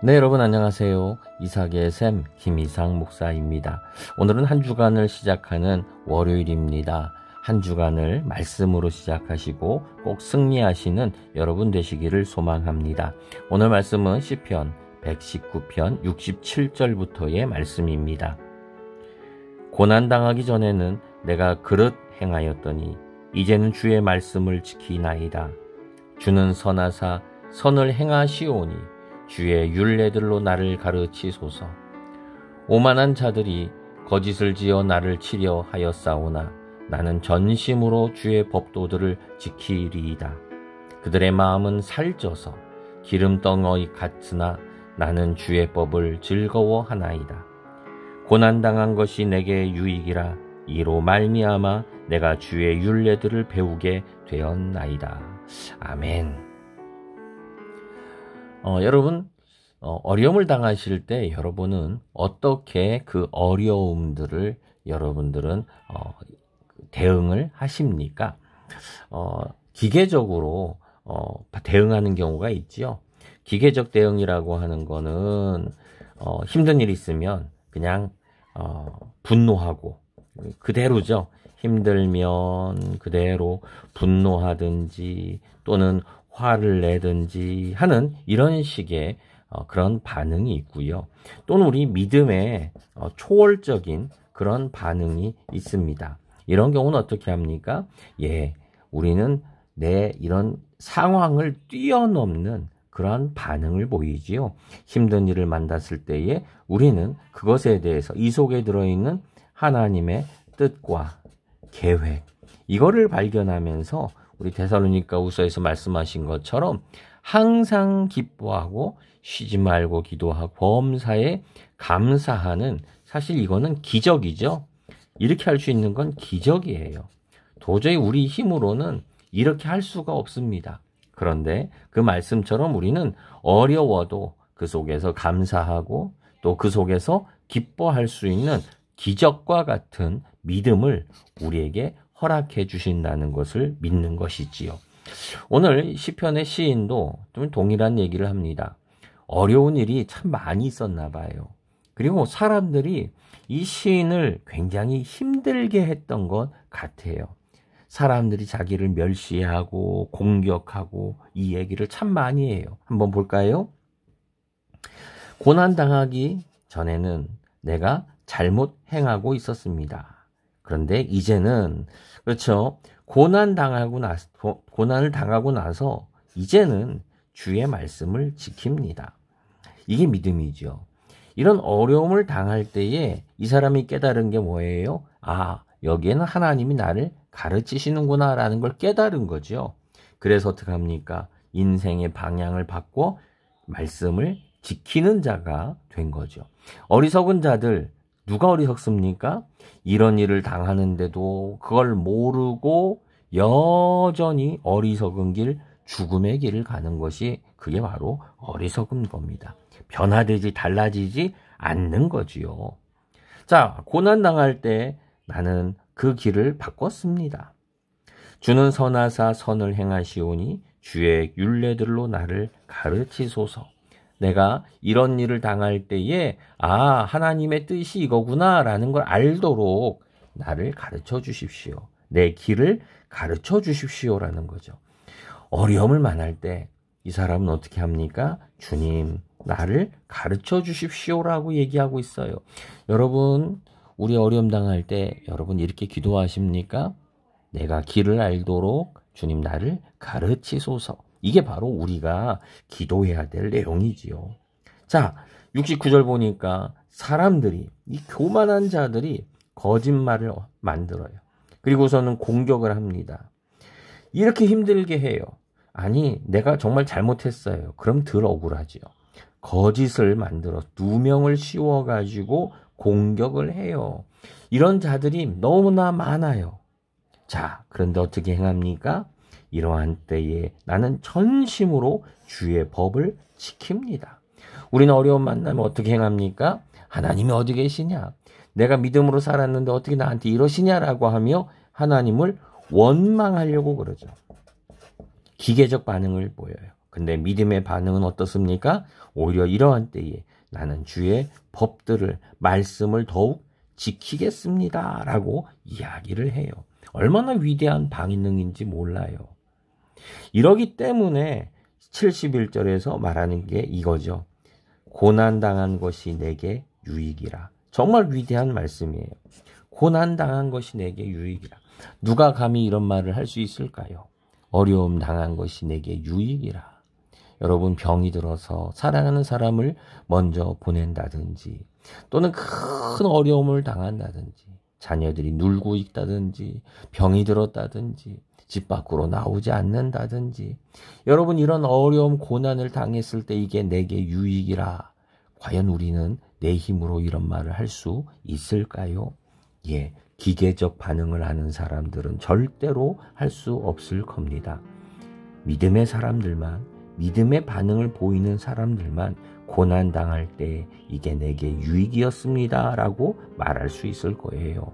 네, 여러분 안녕하세요. 이삭의 샘 김이삭 목사입니다. 오늘은 한 주간을 시작하는 월요일입니다. 한 주간을 말씀으로 시작하시고 꼭 승리하시는 여러분 되시기를 소망합니다. 오늘 말씀은 시편 119편 67절부터의 말씀입니다. 고난당하기 전에는 내가 그릇 행하였더니 이제는 주의 말씀을 지키나이다. 주는 선하사 선을 행하시오니 주의 율례들로 나를 가르치소서. 오만한 자들이 거짓을 지어 나를 치려 하였사오나 나는 전심으로 주의 법도들을 지키리이다. 그들의 마음은 살쪄서 기름덩어리 같으나 나는 주의 법을 즐거워하나이다. 고난당한 것이 내게 유익이라 이로 말미암아 내가 주의 율례들을 배우게 되었나이다. 아멘. 여러분, 어려움을 당하실 때 여러분은 어떻게 그 어려움들을 여러분들은 대응을 하십니까? 기계적으로 대응하는 경우가 있지요. 기계적 대응이라고 하는 거는 힘든 일이 있으면 그냥 분노하고 그대로죠. 힘들면 그대로 분노하든지 또는 화를 내든지 하는 이런 식의 그런 반응이 있고요. 또는 우리 믿음의 초월적인 그런 반응이 있습니다. 이런 경우는 어떻게 합니까? 우리는 내 이런 상황을 뛰어넘는 그런 반응을 보이지요. 힘든 일을 만났을 때에 우리는 그것에 대해서 이 속에 들어있는 하나님의 뜻과 계획, 이거를 발견하면서 우리 데살로니가후서에서 말씀하신 것처럼 항상 기뻐하고 쉬지 말고 기도하고 범사에 감사하는, 사실 이거는 기적이죠. 이렇게 할 수 있는 건 기적이에요. 도저히 우리 힘으로는 이렇게 할 수가 없습니다. 그런데 그 말씀처럼 우리는 어려워도 그 속에서 감사하고 또 그 속에서 기뻐할 수 있는 기적과 같은 믿음을 우리에게 허락해 주신다는 것을 믿는 것이지요. 오늘 시편의 시인도 좀 동일한 얘기를 합니다. 어려운 일이 참 많이 있었나 봐요. 그리고 사람들이 이 시인을 굉장히 힘들게 했던 것 같아요. 사람들이 자기를 멸시하고 공격하고 이 얘기를 참 많이 해요. 한번 볼까요? 고난당하기 전에는 내가 잘못 행하고 있었습니다. 그런데 이제는, 그렇죠, 고난을 당하고 나서 이제는 주의 말씀을 지킵니다. 이게 믿음이죠. 이런 어려움을 당할 때에 이 사람이 깨달은 게 뭐예요? 여기에는 하나님이 나를 가르치시는구나 라는 걸 깨달은 거죠. 그래서 어떻게 합니까? 인생의 방향을 바꿔 말씀을 지키는 자가 된 거죠. 어리석은 자들, 누가 어리석습니까? 이런 일을 당하는데도 그걸 모르고 여전히 어리석은 길, 죽음의 길을 가는 것이 그게 바로 어리석은 겁니다. 변화되지 달라지지 않는 거지요. 자, 고난당할 때 나는 그 길을 바꿨습니다. 주는 선하사 선을 행하시오니 주의 율례들로 나를 가르치소서. 내가 이런 일을 당할 때에 하나님의 뜻이 이거구나 라는 걸 알도록 나를 가르쳐 주십시오. 내 길을 가르쳐 주십시오 라는 거죠. 어려움을 만날 때 이 사람은 어떻게 합니까? 주님, 나를 가르쳐 주십시오 라고 얘기하고 있어요. 여러분, 우리 어려움 당할 때 여러분 이렇게 기도하십니까? 내가 길을 알도록 주님 나를 가르치소서. 이게 바로 우리가 기도해야 될 내용이지요. 자, 69절 보니까 사람들이, 이 교만한 자들이 거짓말을 만들어요. 그리고서는 공격을 합니다. 이렇게 힘들게 해요. 아니, 내가 정말 잘못했어요. 그럼 덜 억울하지요. 거짓을 만들어 누명을 씌워가지고 공격을 해요. 이런 자들이 너무나 많아요. 자, 그런데 어떻게 행합니까? 이러한 때에 나는 전심으로 주의 법을 지킵니다. 우리는 어려움 만나면 어떻게 행합니까? 하나님이 어디 계시냐? 내가 믿음으로 살았는데 어떻게 나한테 이러시냐라고 하며 하나님을 원망하려고 그러죠. 기계적 반응을 보여요. 근데 믿음의 반응은 어떻습니까? 오히려 이러한 때에 나는 주의 법들을, 말씀을 더욱 지키겠습니다 라고 이야기를 해요. 얼마나 위대한 방능인지 몰라요. 이러기 때문에 71절에서 말하는 게 이거죠. 고난당한 것이 내게 유익이라. 정말 위대한 말씀이에요. 고난당한 것이 내게 유익이라. 누가 감히 이런 말을 할 수 있을까요? 어려움 당한 것이 내게 유익이라. 여러분, 병이 들어서 사랑하는 사람을 먼저 보낸다든지, 또는 큰 어려움을 당한다든지, 자녀들이 눌고 있다든지, 병이 들었다든지, 집 밖으로 나오지 않는다든지, 여러분, 이런 어려움, 고난을 당했을 때 이게 내게 유익이라. 과연 우리는 내 힘으로 이런 말을 할 수 있을까요? 예, 기계적 반응을 하는 사람들은 절대로 할 수 없을 겁니다. 믿음의 사람들만, 믿음의 반응을 보이는 사람들만 고난당할 때 이게 내게 유익이었습니다 라고 말할 수 있을 거예요.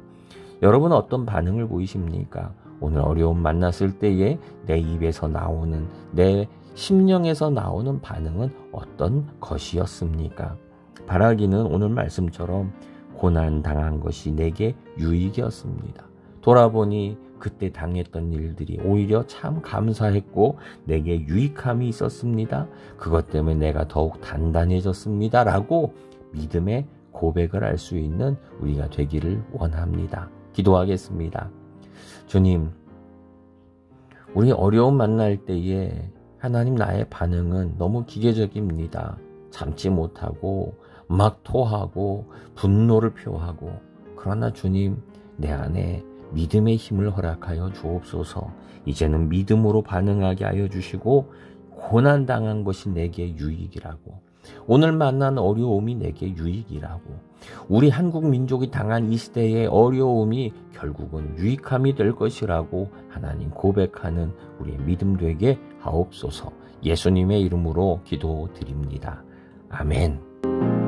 여러분, 어떤 반응을 보이십니까? 오늘 어려움 만났을 때에 내 입에서 나오는, 내 심령에서 나오는 반응은 어떤 것이었습니까? 바라기는 오늘 말씀처럼 고난당한 것이 내게 유익이었습니다. 돌아보니 그때 당했던 일들이 오히려 참 감사했고 내게 유익함이 있었습니다. 그것 때문에 내가 더욱 단단해졌습니다 라고 믿음의 고백을 할 수 있는 우리가 되기를 원합니다. 기도하겠습니다. 주님, 우리 어려움 만날 때에 하나님, 나의 반응은 너무 기계적입니다. 참지 못하고 막 토하고 분노를 표하고, 그러나 주님, 내 안에 믿음의 힘을 허락하여 주옵소서. 이제는 믿음으로 반응하게 하여 주시고, 고난당한 것이 내게 유익이라고, 오늘 만난 어려움이 내게 유익이라고, 우리 한국 민족이 당한 이 시대의 어려움이 결국은 유익함이 될 것이라고 하나님 고백하는 우리의 믿음 되게 하옵소서. 예수님의 이름으로 기도드립니다. 아멘.